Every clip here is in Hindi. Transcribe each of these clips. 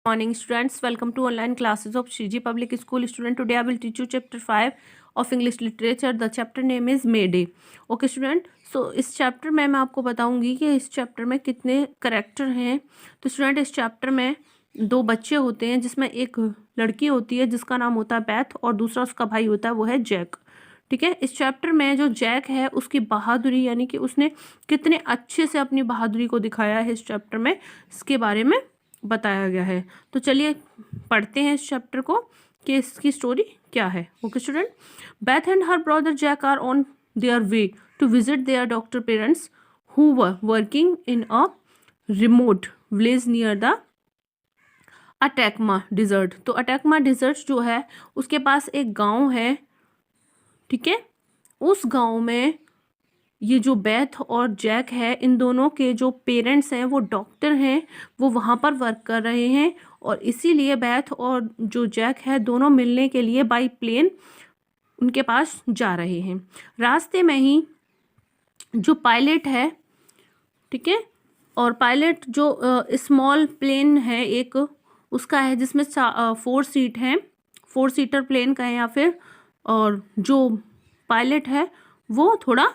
Morning students, welcome to online classes of CG Public School student. Today I will teach you chapter 5 of English literature. The chapter name is May Day. Okay student, so इस चैप्टर में मैं आपको बताऊंगी कि इस चैप्टर में कितने करेक्टर हैं. तो स्टूडेंट इस चैप्टर में दो बच्चे होते हैं जिसमें एक लड़की होती है जिसका नाम होता है बैथ और दूसरा उसका भाई होता है वो है जैक. ठीक है, इस चैप्टर में जो जैक है उसकी बहादुरी यानी कि उसने कितने अच्छे से अपनी बहादुरी को दिखाया है इस चैप्टर में, इसके बारे में बताया गया है. तो चलिए पढ़ते हैं इस चैप्टर को कि इसकी स्टोरी क्या है. Okay student, Beth and her brother Jack are on their way to visit their doctor parents who were working in a remote village near the Atacama Desert. तो अटैकमा डिजर्ट जो है उसके पास एक गांव है. ठीक है, उस गांव में ये जो बैथ और जैक है इन दोनों के जो पेरेंट्स हैं वो डॉक्टर हैं, वो वहाँ पर वर्क कर रहे हैं और इसीलिए बैथ और जो जैक है दोनों मिलने के लिए बाय प्लेन उनके पास जा रहे हैं. रास्ते में ही जो पायलट है, ठीक है, और पायलट जो स्मॉल प्लेन है एक उसका है जिसमें 4 सीट हैं, 4 सीटर प्लेन का है या फिर, और जो पायलट है वो थोड़ा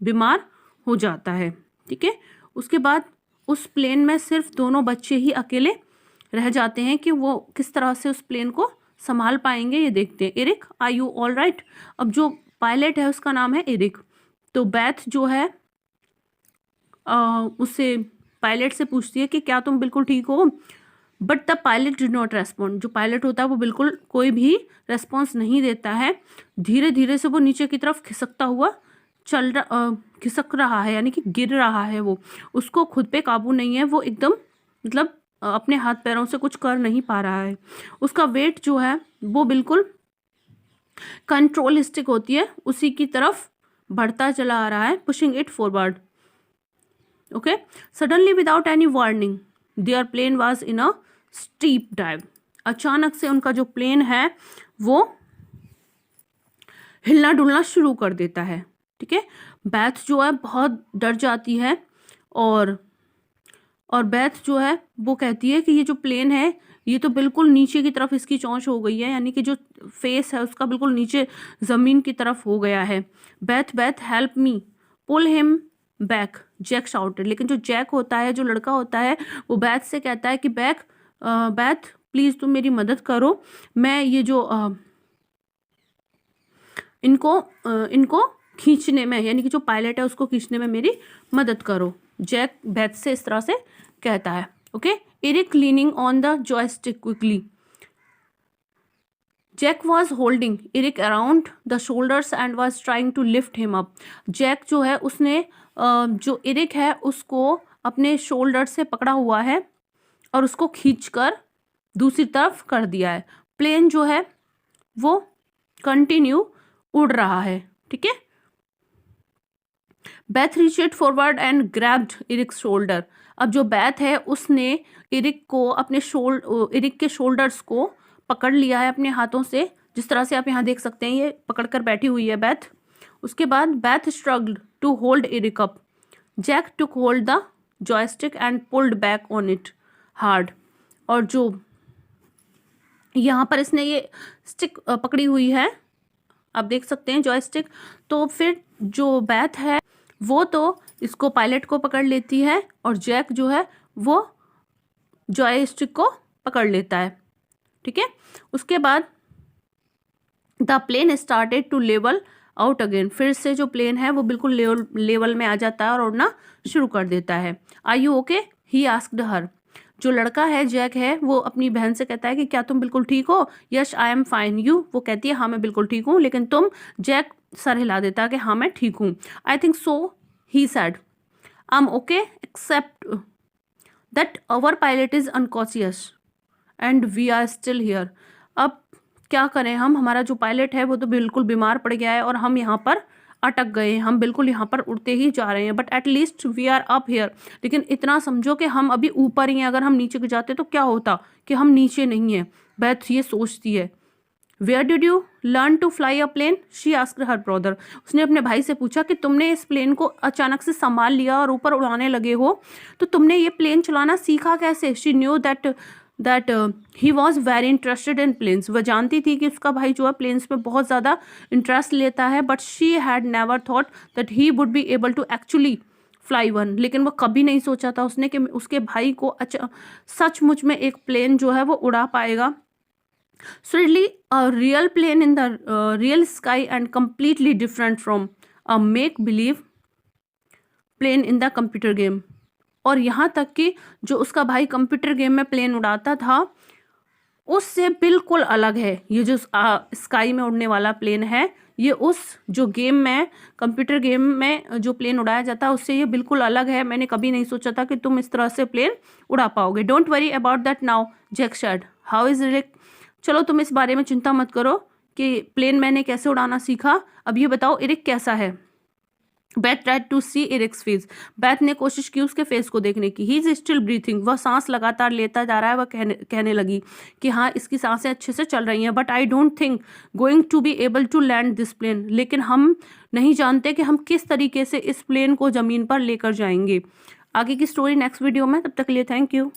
बीमार हो जाता है. ठीक है, उसके बाद उस प्लेन में सिर्फ दोनों बच्चे ही अकेले रह जाते हैं कि वो किस तरह से उस प्लेन को संभाल पाएंगे ये देखते हैं. Eric, are you all right? अब जो पायलट है उसका नाम है एरिक. तो बैथ जो है उससे पायलट से पूछती है कि क्या तुम बिल्कुल ठीक हो, but the pilot did not respond. जो पायलट होता है वो बिल्कुल कोई भी रेस्पॉन्स नहीं देता है. धीरे धीरे से वो नीचे की तरफ खिसकता हुआ खिसक रहा है, यानी कि गिर रहा है. वो उसको खुद पे काबू नहीं है, वो एकदम मतलब अपने हाथ पैरों से कुछ कर नहीं पा रहा है. उसका वेट जो है वो बिल्कुल कंट्रोल स्टिक होती है उसी की तरफ बढ़ता चला आ रहा है, pushing it forward. Okay, suddenly without any warning there plane was in a steep dive. अचानक से उनका जो प्लेन है वो हिलना डुलना शुरू कर देता है. ठीक है, बैथ जो है बहुत डर जाती है और बैथ जो है वो कहती है कि ये जो प्लेन है ये तो बिल्कुल नीचे की तरफ इसकी चोंच हो गई है, यानी कि जो फेस है उसका बिल्कुल नीचे ज़मीन की तरफ हो गया है. Beth help me pull him back, Jack shouted. लेकिन जो जैक होता है, जो लड़का होता है, वो बैथ से कहता है कि बैथ प्लीज़ तुम मेरी मदद करो, मैं ये जो इनको खींचने में, यानी कि जो पायलट है उसको खींचने में मेरी मदद करो. जैक बैथ से इस तरह से कहता है. Okay, Eric leaning on the joystick quickly. Jack was holding Eric around the shoulders and was trying to lift him up. Jack जो है उसने जो एरिक है उसको अपने शोल्डर से पकड़ा हुआ है और उसको खींचकर दूसरी तरफ कर दिया है. प्लेन जो है वो कंटिन्यू उड़ रहा है. ठीक है, बैथ रीचेड फॉरवर्ड एंड ग्रैब्ड एरिक्स शोल्डर. अब जो बैथ है उसने एरिक को अपने एरिक के शोल्डर्स को पकड़ लिया है अपने हाथों से, जिस तरह से आप यहाँ देख सकते हैं ये पकड़कर बैठी हुई है बैथ. उसके बाद Beth struggled to hold Eric up. Jack took hold the joystick and pulled back on it hard. और जो यहाँ पर इसने ये स्टिक पकड़ी हुई है, आप देख सकते हैं जॉयस्टिक. तो फिर जो बैथ है वो तो इसको पायलट को पकड़ लेती है और जैक जो है वो जॉयस्टिक को पकड़ लेता है. ठीक है, उसके बाद the plane started to level out again. फिर से जो प्लेन है वो बिल्कुल लेवल में आ जाता है और उड़ना शुरू कर देता है. Are you okay? He asked her. जो लड़का है जैक है वो अपनी बहन से कहता है कि क्या तुम बिल्कुल ठीक हो? Yes I am fine. You? वो कहती है हाँ मैं बिल्कुल ठीक हूँ. लेकिन तुम? जैक सर हिला देता है कि हाँ मैं ठीक हूँ. I think so he said. I am okay except that our pilot is unconscious and we are still here. अब क्या करें हम, हमारा जो पायलट है वो तो बिल्कुल बीमार पड़ गया है और हम यहाँ पर अटक गए हैं, हम बिल्कुल यहाँ पर उड़ते ही जा रहे हैं. But at least we are up here. लेकिन इतना समझो कि हम अभी ऊपर ही हैं, अगर हम नीचे जाते तो क्या होता कि हम नीचे नहीं हैं. बैथ ये सोचती है. Where did you learn to fly a plane? She asked her brother. उसने अपने भाई से पूछा कि तुमने इस प्लेन को अचानक से संभाल लिया और ऊपर उड़ाने लगे हो, तो तुमने ये प्लेन चलाना सीखा कैसे? She knew that that he was very interested in planes. वह जानती थी कि उसका भाई जो है प्लेन्स में बहुत ज़्यादा इंटरेस्ट लेता है, but she had never thought that he would be able to actually fly one. लेकिन वो कभी नहीं सोचा था उसने कि उसके भाई को सचमुच में एक प्लेन जो है वो उड़ा पाएगा। Certainly, a real plane in the real sky and completely different from a make-believe plane in the computer game। और यहाँ तक कि जो उसका भाई कंप्यूटर गेम में प्लेन उड़ाता था उससे बिल्कुल अलग है। ये जो स्काई में उड़ने वाला प्लेन है, ये उस जो गेम में कंप्यूटर गेम में जो प्लेन उड़ाया जाता है उससे ये बिल्कुल अलग है। मैंने कभी नहीं सोचा था कि तुम इस तरह से प्लेन उड़ा पाओगे। Don't worry about that now, Jack said. How is Eric? चलो तुम इस बारे में चिंता मत करो कि प्लेन मैंने कैसे उड़ाना सीखा, अब ये बताओ इरिक कैसा है। बैथ ट्राइड टू सी इरिक्स फेस। बैथ ने कोशिश की उसके फेस को देखने की। He is still breathing. वह सांस लगातार लेता जा रहा है। वह कहने लगी कि हाँ, इसकी सांसें अच्छे से चल रही हैं। But I don't think going to be able to land this plane. लेकिन हम नहीं जानते कि हम किस तरीके से इस प्लेन को ज़मीन पर लेकर जाएंगे। आगे की स्टोरी नेक्स्ट वीडियो में। तब तक के लिए थैंक यू।